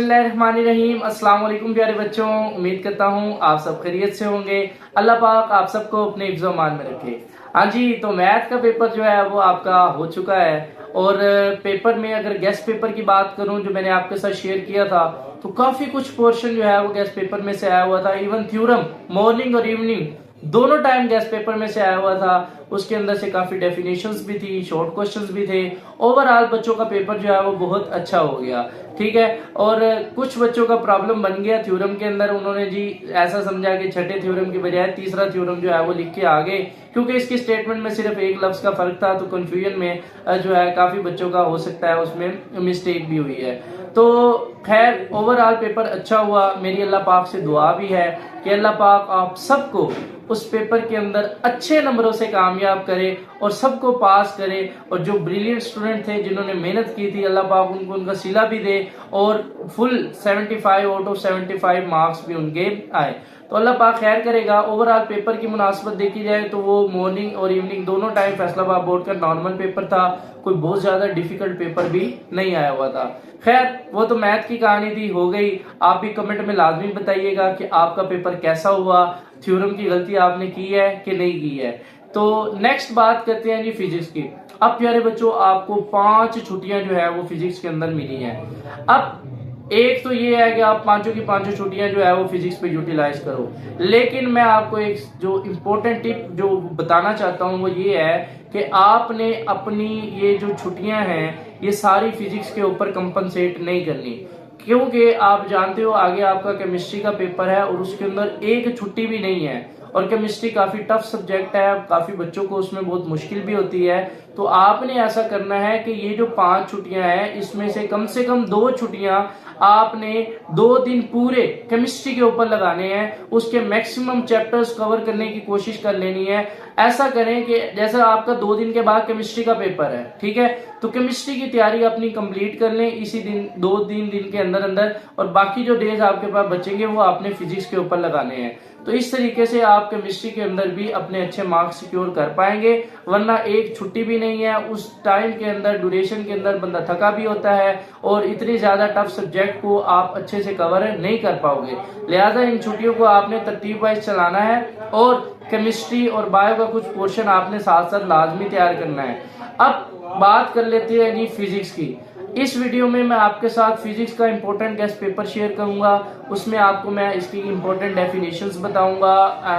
बिस्मिल्लाहिर्रहमानिर्रहीम। अस्सलाम वालेकुम प्यारे बच्चों, उम्मीद करता हूँ आप सब खैरियत से होंगे। अल्लाह पाक आप सबको अपने हिफ्ज़ मान में रखे। हाँ जी, तो मैथ का पेपर जो है वो आपका हो चुका है और पेपर में अगर गेस्ट पेपर की बात करूं जो मैंने आपके साथ शेयर किया था तो काफी कुछ पोर्शन जो है वो गेस्ट पेपर में से आया हुआ था। इवन थ्योरम मॉर्निंग और इवनिंग दोनों टाइम गेस्ट पेपर में से आया हुआ था। उसके अंदर से काफी डेफिनेशंस भी थी, शॉर्ट क्वेश्चंस भी थे। ओवरऑल बच्चों का पेपर जो है वो बहुत अच्छा हो गया, ठीक है। और कुछ बच्चों का प्रॉब्लम बन गया थ्योरम के अंदर, उन्होंने जी ऐसा समझा कि छठे थ्योरम की बजाय तीसरा थ्योरम जो है वो लिख के आ गए, क्योंकि इसकी स्टेटमेंट में सिर्फ एक लफ्ज का फर्क था। तो कंफ्यूजन में जो है काफी बच्चों का हो सकता है उसमें मिस्टेक भी हुई है। तो खैर ओवरऑल पेपर अच्छा हुआ। मेरी अल्लाह पाक से दुआ भी है कि अल्लाह पाक आप सबको उस पेपर के अंदर अच्छे नंबरों से कामयाब करे और सबको पास करे। और जो ब्रिलियंट स्टूडेंट थे जिन्होंने मेहनत की थी, अल्लाह पाक उनको उनका सिला भी दे और फुल 75 आउट ऑफ 75 मार्क्स भी उनके आए। तो अल्लाह पाक खैर करेगा। ओवरऑल पेपर की मुनासबत देखी जाए तो वो मॉर्निंग और इवनिंग दोनों टाइम फैसलाबाद बोर्ड का नॉर्मल पेपर था, कोई बहुत ज्यादा डिफिकल्ट पेपर भी नहीं आया हुआ था। खैर वो तो मैथ की कहानी थी, हो गई। आप भी कमेंट में लाजमी बताइएगा कि आपका पेपर कैसा हुआ, थ्योरम की गलती आपने की है कि नहीं की है। तो नेक्स्ट बात करते हैं जी फिजिक्स की। अब प्यारे बच्चों आपको 5 छुट्टियां जो है वो फिजिक्स के अंदर मिली हैं। अब एक तो ये है कि आप पांचों की पांचों छुट्टियां जो है वो फिजिक्स पे यूटिलाइज करो, लेकिन मैं आपको एक जो इम्पोर्टेंट टिप जो बताना चाहता हूं वो ये है कि आपने अपनी ये जो छुट्टियां हैं ये सारी फिजिक्स के ऊपर कंपनसेट नहीं करनी, क्योंकि आप जानते हो आगे आपका केमिस्ट्री का पेपर है और उसके अंदर एक छुट्टी भी नहीं है। और केमिस्ट्री काफी टफ सब्जेक्ट है, काफी बच्चों को उसमें बहुत मुश्किल भी होती है। तो आपने ऐसा करना है कि ये जो 5 छुट्टियां हैं इसमें से कम 2 छुट्टियां आपने 2 दिन पूरे केमिस्ट्री के ऊपर लगाने हैं, उसके मैक्सिमम चैप्टर्स कवर करने की कोशिश कर लेनी है। ऐसा करें कि जैसा आपका 2 दिन के बाद केमिस्ट्री का पेपर है, ठीक है, तो केमिस्ट्री की तैयारी अपनी कंप्लीट कर लें इसी दिन 2-3 दिन के अंदर अंदर, और बाकी जो डेज आपके पास बचेंगे वो आपने फिजिक्स के ऊपर लगाने हैं। तो इस तरीके से आप केमिस्ट्री के अंदर भी अपने अच्छे मार्क्स सिक्योर कर पाएंगे। वरना एक छुट्टी भी नहीं है, उस टाइम के अंदर ड्यूरेशन के अंदर बंदा थका भी होता है और इतनी ज्यादा टफ सब्जेक्ट को आप अच्छे से कवर नहीं कर पाओगे। लिहाजा इन छुट्टियों को आपने तरतीब वाइज चलाना है और केमिस्ट्री और बायो का कुछ पोर्शन आपने साथ साथ लाजमी तैयार करना है। अब बात कर लेते हैं जी फिजिक्स की। इस वीडियो में मैं आपके साथ फिजिक्स का इंपॉर्टेंट गेस्ट पेपर शेयर करूंगा। उसमें आपको मैं इसकी इंपॉर्टेंट डेफिनेशंस बताऊंगा,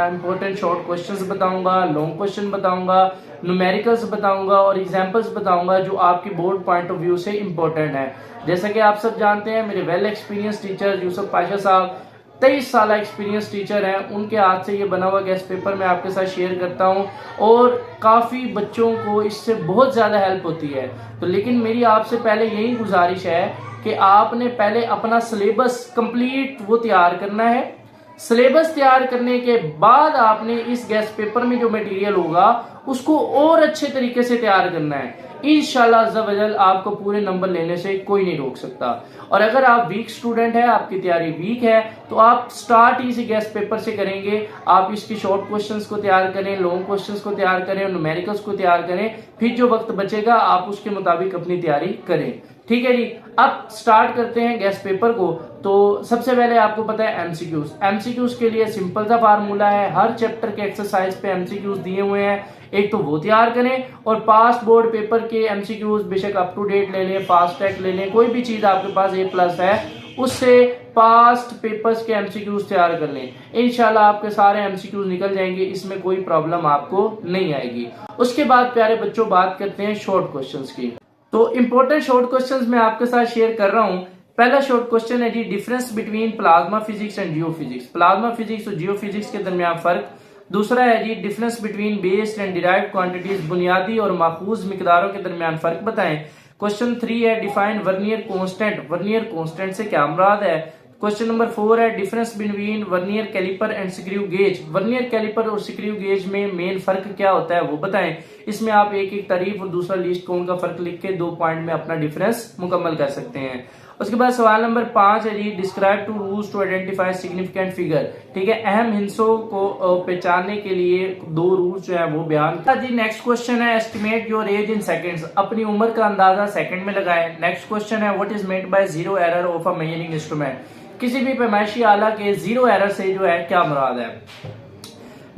इंपॉर्टेंट शॉर्ट क्वेश्चंस बताऊंगा, लॉन्ग क्वेश्चन बताऊंगा, न्यूमेरिकल्स बताऊंगा और एग्जांपल्स बताऊंगा जो आपकी बोर्ड पॉइंट ऑफ व्यू से इंपॉर्टेंट है। जैसा कि आप सब जानते हैं मेरे well experience teacher Yusuf Pasha साहब 23 साल एक्सपीरियंस टीचर हैं, उनके हाथ से ये बना हुआ गेस्ट पेपर मैं आपके साथ शेयर करता हूं और काफी बच्चों को इससे बहुत ज्यादा हेल्प होती है। तो लेकिन मेरी आपसे पहले यही गुजारिश है कि आपने पहले अपना सिलेबस कंप्लीट वो तैयार करना है। सिलेबस तैयार करने के बाद आपने इस गेस्ट पेपर में जो मटेरियल होगा उसको और अच्छे तरीके से तैयार करना है। इंशाल्लाह अज़्ज़ा वजल आपको पूरे नंबर लेने से कोई नहीं रोक सकता। और अगर आप वीक स्टूडेंट है, आपकी तैयारी वीक है, तो आप स्टार्ट इसी गेस्ट पेपर से करेंगे। आप इसकी शॉर्ट क्वेश्चंस को तैयार करें, लॉन्ग क्वेश्चंस को तैयार करें, न्यूमेरिकल्स को तैयार करें, फिर जो वक्त बचेगा आप उसके मुताबिक अपनी तैयारी करें, ठीक है जी। अब स्टार्ट करते हैं गेस्ट पेपर को। तो सबसे पहले आपको पता है एमसीक्यूज। एमसीक्यूज के लिए सिंपल सा फार्मूला है, हर चैप्टर के एक्सरसाइज पे एमसीक्यूज दिए हुए हैं, एक तो वो तैयार करें और पास्ट बोर्ड पेपर के एमसीक्यूज बेशक अप टू डेट ले लें, फास्ट ट्रैक ले लें, कोई भी चीज आपके पास A+ है उससे पास्ट पेपर्स के एमसीक्यूज तैयार कर लें। इंशाल्लाह आपके सारे एमसीक्यूज निकल जाएंगे, इसमें कोई प्रॉब्लम आपको नहीं आएगी। उसके बाद प्यारे बच्चों बात करते हैं शॉर्ट क्वेश्चंस की। तो इंपॉर्टेंट शॉर्ट क्वेश्चंस मैं आपके साथ शेयर कर रहा हूं। पहला शॉर्ट क्वेश्चन है जी difference between plasma physics and geophysics. Plasma physics और जियोफिजिक्स के दरमियान फर्क। दूसरा है जी difference between based and derived quantities, बुनियादी और माखूज मिकदारों के दरमियान फर्क बताएं। क्वेश्चन 3 है define vernier constant. Vernier constant से क्या मुराद है। क्वेश्चन नंबर 4 है difference between vernier caliper and screw gauge. Vernier caliper और स्क्रू गेज में मेन फर्क क्या होता है वो बताएं। इसमें आप एक एक तारीफ और दूसरा लीस्ट काउंट का फर्क लिख के 2 पॉइंट में अपना डिफरेंस मुकम्मल कर सकते हैं। उसके बाद सवाल नंबर 5 है जी, describe two rules to identify significant figure. ठीक है, अहम हिस्सों को पहचानने के लिए 2 रूल्स जो है वो बयान जी। नेक्स्ट क्वेश्चन है, estimate your age in seconds, अपनी उम्र का अंदाजा सेकंड में लगाएं। नेक्स्ट क्वेश्चन है, what is meant by zero error of a measuring instrument, किसी भी पैमाइशी आला के जीरो एरर से जो है क्या मुराद है।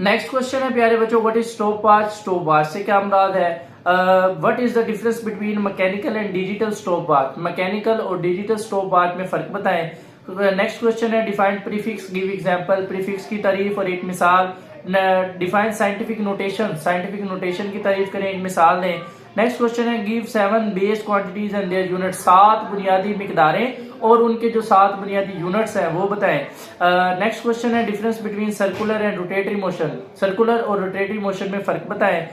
नेक्स्ट क्वेश्चन है प्यारे बच्चों, what is stop watch, stop watch से क्या मुराद है। What is the difference between mechanical and digital stop watch, mechanical और डिजिटल स्टॉप वॉच में फर्क बताएं। नेक्स्ट क्वेश्चन है, define prefix, give example, prefix की तारीफ और एक मिसाल। Define scientific notation, scientific notation की तारीफ करें, एक मिसाल दें। नेक्स्ट क्वेश्चन है, give 7 base quantities and their unit, 7 बुनियादी मिकदारें और उनके जो 7 बुनियादी यूनिट्स हैं वो बताएं। नेक्स्ट क्वेश्चन है, difference between circular and rotatory motion, circular और रोटेटरी मोशन में फर्क बताएं।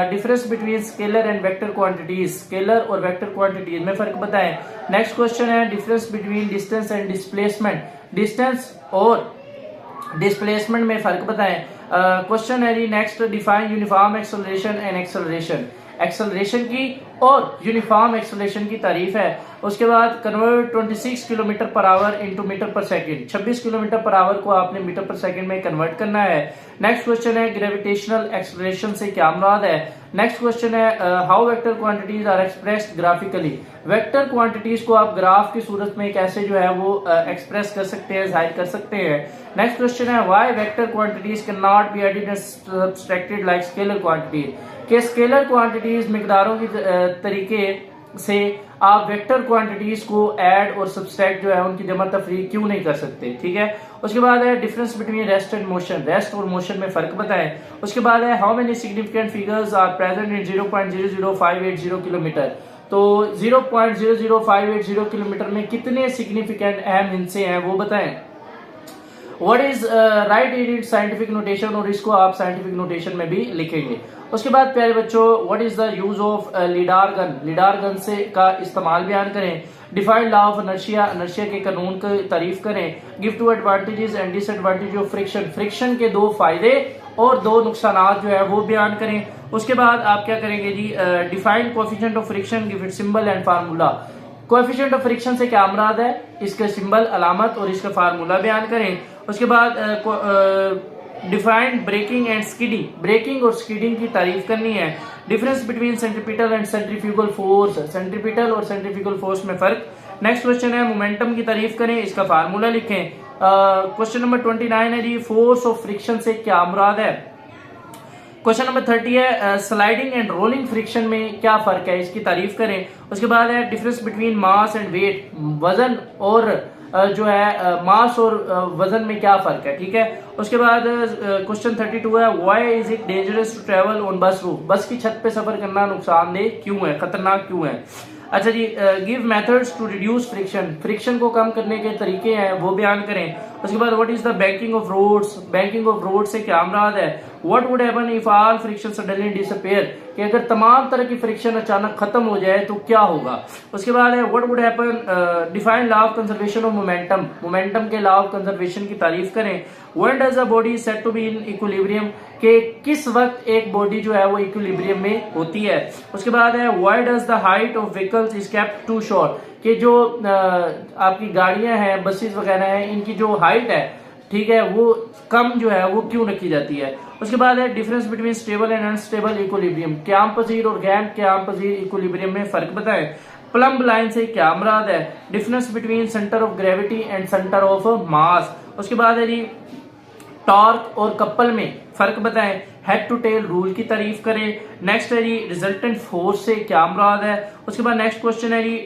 Difference between scalar and vector quantities, scalar और वेक्टर क्वांटिटीज में फर्क बताएं। नेक्स्ट क्वेश्चन है, difference between distance and displacement, distance और डिस्प्लेसमेंट में फर्क बताएं। क्वेश्चन है जी next, define uniform acceleration and acceleration, acceleration की और यूनिफॉर्म एक्सेलरेशन की तारीफ है। उसके बाद convert 26 kilometre per our into metre per second, 26 kilometre per hour को आपने मीटर पर सेकंड में कन्वर्ट करना है। नेक्स्ट क्वेश्चन है, ग्रेविटेशनल एक्सेलरेशन से क्या मुराद है। नेक्स्ट क्वेश्चन है, how vector quantities are expressed graphically, vector quantities को आप ग्राफ की सूरत में कैसे जो है वो एक्सप्रेस कर सकते हैं, जाहिर कर सकते हैं। नेक्स्ट क्वेश्चन है, why vector quantities can not be added and subtracted like scalar quantities, के स्केलर क्वांटिटीज मिकदारों की तरीके से आप वेक्टर क्वांटिटीज को ऐड और सब्सट्रैक्ट जो है उनकी जमा तफरीक क्यों नहीं कर सकते। ठीक है, उसके बाद है difference between rest and motion, rest और मोशन में फर्क बताएं। उसके बाद है, how many significant figures are present in 0.00580 kilometre, तो 0.00580 किलोमीटर में कितने सिग्निफिकेंट अहम हिस्से हैं वो बताएं। What is right in scientific notation, और इसको आप साइंटिफिक नोटेशन में भी लिखेंगे। उसके बाद प्यारे बच्चों, what is the use of लीडार gun, लीडार gun से का इस्तेमाल बयान करें। Define law of inertia, inertia के कानून की तारीफ करें। Give 2 advantages and disadvantage of friction, friction के 2 फायदे और 2 नुकसानात जो है वो बयान करें। उसके बाद आप क्या करेंगे जी, define coefficient of friction, give it symbol and formula. Coefficient of friction से क्या मुराद है, इसका सिंबल, अलामत और इसका फार्मूला बयान करें। उसके बाद defined braking and skidding, braking और स्किडिंग की तारीफ करनी है। Difference between centripetal and centrifugal force, centripetal और सेंट्रीफ्यूगल फोर्स में फर्क। नेक्स्ट क्वेश्चन है, मोमेंटम की तारीफ करें, इसका फार्मूला लिखें। क्वेश्चन नंबर 29 है जी, फोर्स ऑफ फ्रिक्शन से क्या मुराद है। क्वेश्चन नंबर 30 है, स्लाइडिंग एंड रोलिंग फ्रिक्शन में क्या फर्क है, इसकी तारीफ करें। उसके बाद है, difference between mass and weight, वजन और जो है मास और वजन में क्या फर्क है। ठीक है, उसके बाद क्वेश्चन 32 है, why is it dangerous to travel on bus roof, bus की छत पे सफर करना नुकसानदेह क्यों है, खतरनाक क्यों है। अच्छा जी, give methods to reduce friction, friction को कम करने के तरीके हैं वो बयान करें। उसके बाद what is the banking of roads, banking of road से क्या मुराद है। What would happen if all friction suddenly disappear, कि अगर तमाम तरह की फ्रिक्शन अचानक खत्म हो जाए तो क्या होगा। उसके बाद है, what would happen, define law of conservation of momentum, momentum के लॉ ऑफ कंजर्वेशन की तारीफ करें। When does a body set to be in equilibrium, के किस वक्त एक बॉडी जो है वो इक्विलिब्रियम में होती है। उसके बाद है, why does the height of vehicles is kept to short, कि जो आपकी गाड़ियां हैं, बसेस वगैरह हैं, इनकी जो हाइट है, ठीक है, वो कम जो है वो क्यों रखी जाती है। उसके बाद है, difference between stable and unstable equilibrium, क्याम पजीर और गैर क्याम पजीर इक्विलिब्रियम में फर्क बताएं। प्लम्ब लाइन से क्या मुराद है। Difference between centre of gravity and centre of mass. उसके बाद है जी, टॉर्क और कपल में फर्क बताएं। हेड टू टेल रूल की तारीफ करें। नेक्स्ट है जी, रिजल्टेंट फोर्स से क्या मुराद है। उसके बाद नेक्स्ट क्वेश्चन है जी,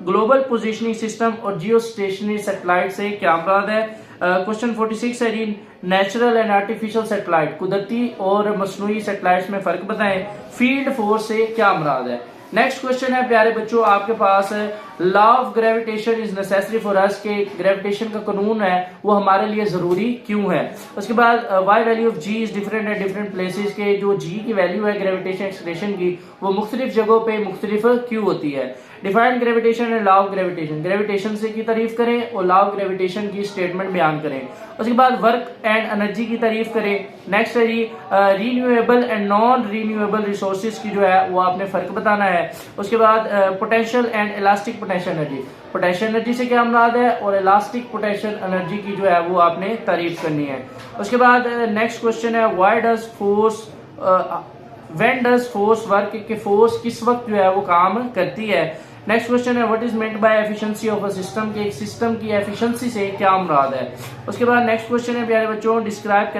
ग्लोबल पोजीशनिंग सिस्टम और जियो स्टेशनरी सैटेलाइट से क्या मुराद है। क्वेश्चन 46 है जी, नेचुरल एंड आर्टिफिशियल सैटेलाइट, कुदरती और मसनूई सैटेलाइट्स में फर्क बताएं। फील्ड फोर्स से क्या मुराद है। नेक्स्ट क्वेश्चन है प्यारे बच्चों आपके पास, law of gravitation is necessary for us, के ग्रेविटेशन का कानून है वो हमारे लिए जरूरी क्यों है। उसके बाद why value of g is different at different places, के जो जी की वैल्यू है ग्रेविटेशन एक्सलेशन की वो मुख्तलिफ जगहों पे मुख्तलिफ क्यों होती है। Define gravitation and law of gravitation, gravitation से की तारीफ करें और लॉ ऑफ ग्रेविटेशन की स्टेटमेंट बयान करें। उसके बाद वर्क एंड एनर्जी की तारीफ करें। नेक्स्ट है जी, renewable and non renewable resources की जो है वो आपने फर्क बताना है। उसके बाद potential and elastic potential energy, potential energy से क्या मुराद है, और इलास्टिक पोटेंशियल एनर्जी की जो है वो आपने तारीफ करनी है। उसके बाद नेक्स्ट क्वेश्चन है why does force, when does force work, कि फोर्स किस वक्त जो है वो काम करती है। नेक्स्ट क्वेश्चन है what is meant bye efficiency of a system, के एक सिस्टम की एफिशिएंसी से क्या मुराद है। उसके बाद नेक्स्ट क्वेश्चन है प्यारे बच्चों describe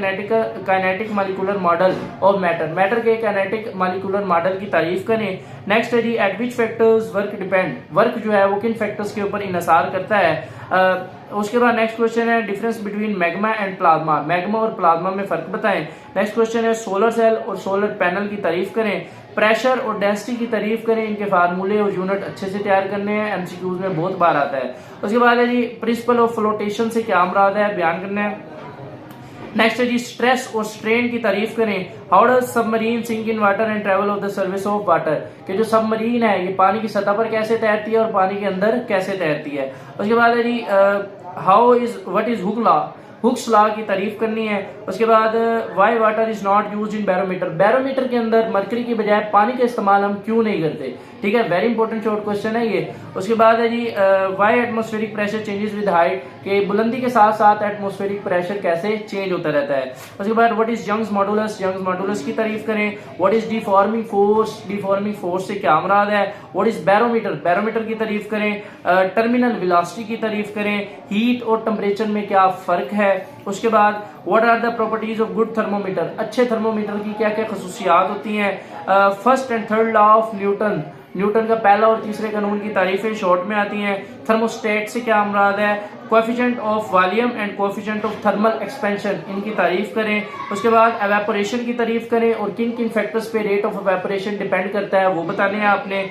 kinetic molecular model of matter, matter के काइनेटिक मॉलिक्यूलर मॉडल की तारीफ करें। नेक्स्ट है जी at which factors work depend, work जो है वो किन फैक्टर्स के ऊपर इन्हिसार करता है। उसके बाद नेक्स्ट क्वेश्चन है difference between magma and plasma, magma और प्लाज्मा में फर्क बताएं। नेक्स्ट क्वेश्चन है सोलर सेल और सोलर पैनल की तारीफ करें। प्रेशर और डेंसिटी की तारीफ करें, इनके फार्मूले और यूनिट अच्छे से तैयार करने हैं, एमसीक्यूज में बहुत बार आता है। उसके बाद है जी प्रिंसिपल ऑफ फ्लोटेशन से क्या मुराद है, बयान करना है। नेक्स्ट है जी स्ट्रेस और स्ट्रेन की तारीफ करें। How does submarine sink in water and travel of the surface of water, कि जो सबमरीन है ये पानी की सतह पर कैसे तैरती है और पानी के अंदर कैसे तैरती है। उसके बाद है जी what is Hooke law, Hooke's law की तारीफ करनी है। उसके बाद why water is not used in barometer, barometer के अंदर मरकरी की बजाय पानी का इस्तेमाल हम क्यों नहीं करते, ठीक है, वेरी इंपॉर्टेंट शॉर्ट क्वेश्चन है ये। उसके बाद है जी why atmospheric pressure changes with height, के बुलंदी के साथ साथ एटमॉस्फेरिक प्रेशर कैसे चेंज होता रहता है। उसके बाद what is Young's modulus, Young's modulus की तारीफ करें। What is deforming force, deforming force से क्या मुराद है। व्हाट इज बैरोमीटर, बैरोमीटर की तारीफ करें। टर्मिनल वेलोसिटी की तारीफ करें। हीट और टेम्परेचर में क्या फर्क है। उसके बाद what are the properties of good thermometer, अच्छे थर्मोमीटर की क्या क्या खसूसियात होती हैं। First and third law of Newton, Newton का पहला और तीसरे कानून की तारीफें शॉर्ट में आती हैं। थर्मोस्टेट से क्या मुराद है। Coefficient of volume and coefficient of thermal expansion, इनकी तारीफ करें। उसके बाद एवेपोरेशन की तारीफ करें और किन किन फैक्टर्स पे रेट ऑफ एवेपोरेशन डिपेंड करता है वो बताने हैं आपने।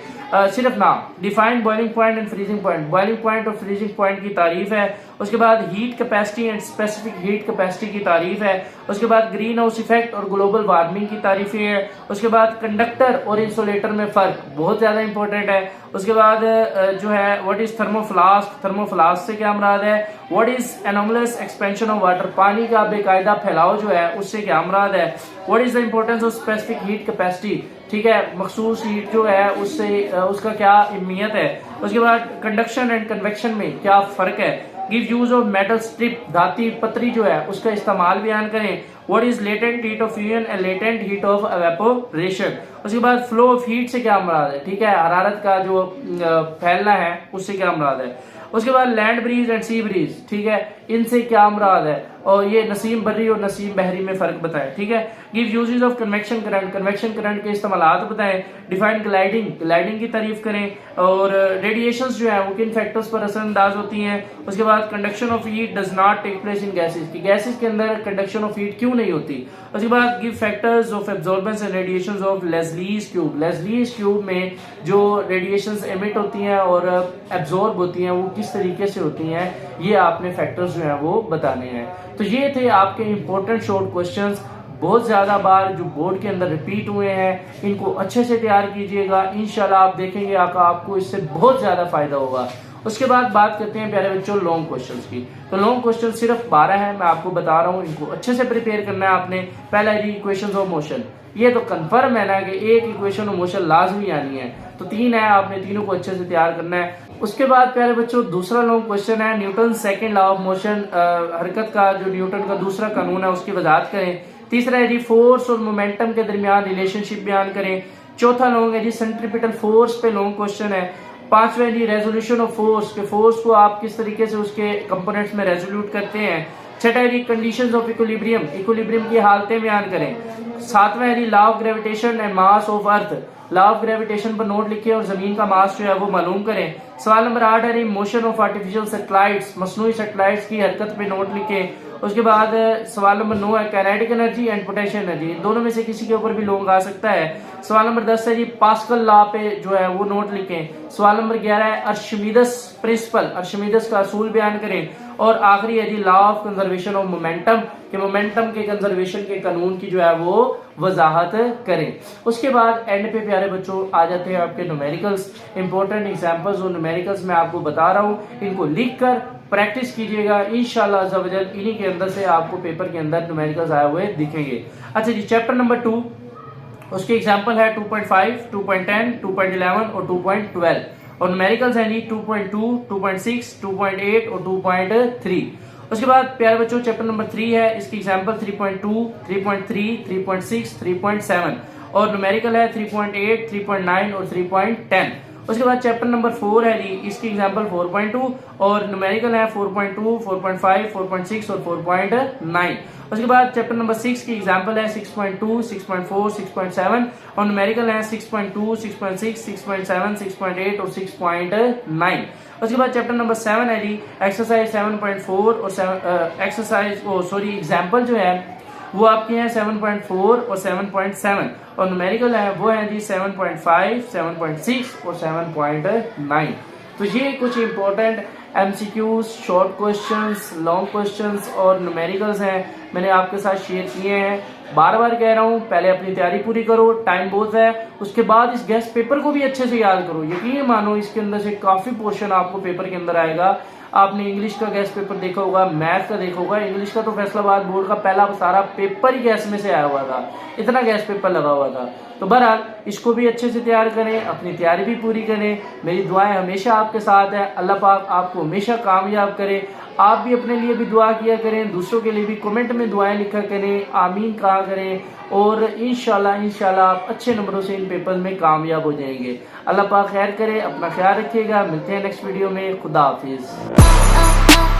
सिर्फ नाम, define boiling point and freezing point, boiling point और फ्रीजिंग पॉइंट की तारीफ है। उसके बाद heat capacity and specific heat capacity की तारीफ है। उसके बाद ग्रीन हाउस इफेक्ट और ग्लोबल वार्मिंग की तारीफें है। उसके बाद कंडक्टर और इंसुलेटर में फर्क बहुत ज्यादा इंपॉर्टेंट है। उसके बाद जो है व्हाट इज थर्मोफ्लास्क, थर्मोफ्लास्क से क्या मुराद है। What is anomalous expansion of water, पानी का बेकायदा फैलाव जो है उससे क्या मुराद है। What is the importance of specific heat capacity, ठीक है, मखसूस हीट जो है उससे उसका क्या अहमियत है। उसके बाद कंडक्शन एंड कन्वेक्शन में क्या फर्क है। Give use of metal strip, धाती पतरी जो है उसका इस्तेमाल बयान करें। What is latent heat of fusion and latent heat of evaporation. उसके बाद फ्लो ऑफ हीट से क्या मुराद है, ठीक है, हरारत का जो फैलना है उससे क्या मुराद है। उसके बाद land breeze and sea breeze, ठीक है, इनसे क्या मुराद है। और ये नसीम बर्री और नसीम बहरी में फर्क बताएं, ठीक है। Give uses of convection current, convection current के इस्तेमालात बताएं। डिफाइन ग्लाइडिंग, ग्लाइडिंग की तारीफ करें। और रेडिएशंस जो है वो किन फैक्टर्स पर असरअंदाज होती हैं। उसके बाद conduction of heat does not take place in gases, की गैसेस के अंदर कंडक्शन ऑफ हीट क्यों नहीं होती। उसके बाद give factors of absorbance and radiations of Leslie's cube, Leslie's cube में जो रेडिएशंस एमिट होती हैं और एब्जॉर्ब होती हैं वो किस तरीके से होती हैं, ये आपने फैक्टर्स जो है वो बताने हैं। तो ये थे आपके इंपॉर्टेंट शॉर्ट क्वेश्चंस, बहुत ज्यादा बार जो बोर्ड के अंदर रिपीट हुए हैं, इनको अच्छे से तैयार कीजिएगा, इंशाल्लाह आप देखेंगे आपको इससे बहुत ज्यादा फायदा होगा। उसके बाद बात करते हैं प्यारे बच्चों लॉन्ग क्वेश्चंस की। तो लॉन्ग क्वेश्चन सिर्फ 12 है, मैं आपको बता रहा हूँ, इनको अच्छे से प्रिपेयर करना है आपने। पहला है इक्वेशंस ऑफ मोशन, ये तो कंफर्म है ना कि एक इक्वेशन ऑफ मोशन लाजमी आनी है, तो 3 है, आपने तीनों को अच्छे से तैयार करना है। उसके बाद प्यारे बच्चों दूसरा लॉन्ग क्वेश्चन है Newton second law of motion, हरकत का जो न्यूटन का दूसरा कानून है उसकी वजाहत करें। तीसरा है जी फोर्स और मोमेंटम के दरमियान रिलेशनशिप बयान करें। चौथा लॉन्ग है जी सेंट्रीपिटल फोर्स पे लॉन्ग क्वेश्चन है। पांचवा है जी रेजोल्यूशन ऑफ फोर्स, के फोर्स को आप किस तरीके से उसके कंपोनेंट्स में रेजोल्यूट करते हैं। छठा है जी कंडीशंस ऑफ इक्विलिब्रियम, इक्विलिब्रियम की हालतें बयान करें। सातवां है जी law of gravitation and mass of earth, law of gravitation पर नोट लिखे और जमीन का मास जो है वो मालूम करें। सवाल नंबर 8 है मोशन ऑफ आर्टिफिशियल सैटेलाइट्स, मसनूई सैटेलाइट्स की हरकत पे नोट लिखे। उसके बाद सवाल नंबर 9 है kinetic energy and potential energy, दोनों में से किसी के ऊपर भी लॉन्ग आ सकता है। सवाल नंबर 10 है जी पास्कल लॉ पे जो है वो नोट लिखें। सवाल नंबर 11 है अर्शिमिदस प्रिंसिपल, अर्शिमिदस का असूल बयान करें। और आखिरी है जी law of conservation of momentum, के मोमेंटम के कंजर्वेशन के कानून की जो है वो वजाहत करें। उसके बाद एंड पे प्यारे बच्चों आ जाते हैं आपके न्यूमेरिकल्स, इंपॉर्टेंट एग्जांपल्स और न्यूमेरिकल्स मैं आपको बता रहा हूँ, इनको लिख कर प्रैक्टिस कीजिएगा, इंशाल्लाह अज़्ज़ा वजल इन्हीं के अंदर से आपको पेपर के अंदर न्यूमेरिकल्स आए हुए दिखेंगे। अच्छा जी चैप्टर नंबर 2, उसके एग्जाम्पल है 2.5, 2.10, 2.11 और 2.12। और न्यूमेरिकल्स हैं जी 2.2, 2.6, 2.8 और 2.3। उसके बाद प्यारे बच्चों चैप्टर नंबर 3 है, इसकी एग्जाम्पल 3.2, 3.3, 3.6, 3.7 और न्यूमेरिकल है 3.8, 3.9 और 3.10। उसके बाद चैप्टर नंबर 4 है जी, इसकी एग्जाम्पल 4.2 और न्यूमेरिकल है 4.2, 4.5, 4.6 और 4.9। उसके बाद चैप्टर नंबर 6 की एग्जाम्पल है 6.2, 6.4, 6.7 और न्यूमेरिकल है 6.2, 6.6, 6.7, 6.8 और 6.9। उसके बाद चैप्टर नंबर 7 है जी, एक्सरसाइज 7.4 और एग्जाम्पल जो है वो आपके हैं 7.4 और 7.7 और न्यूमेरिकल है वो है जी 7.5, 7.6 और 7.9। तो ये कुछ important MCQs, short questions, long questions और न्यूमेरिकल्स हैं, मैंने आपके साथ शेयर किए हैं। बार बार कह रहा हूँ, पहले अपनी तैयारी पूरी करो, टाइम बहुत है। उसके बाद इस गेस्ट पेपर को भी अच्छे से याद करो। यकीन मानो इसके अंदर से काफी पोर्शन आपको पेपर के अंदर आएगा। आपने इंग्लिश का गेस्ट पेपर देखा होगा, मैथ का देखा होगा। इंग्लिश का तो फैसलाबाद बोर्ड का पहला सारा पेपर ही गैस में से आया हुआ था, इतना गेस्ट पेपर लगा हुआ था। तो बहरहाल इसको भी अच्छे से तैयार करें, अपनी तैयारी भी पूरी करें। मेरी दुआएं हमेशा आपके साथ है। अल्लाह पाक आपको हमेशा कामयाब करे। आप भी अपने लिए भी दुआ किया करें, दूसरों के लिए भी कमेंट में दुआएं लिखा करें, आमीन कहा करें और इंशाल्लाह आप अच्छे नंबरों से इन पेपर में कामयाब हो जाएंगे। अल्लाह पाक खैर करे, अपना ख्याल रखिएगा। मिलते हैं नेक्स्ट वीडियो में। खुदा हाफिज।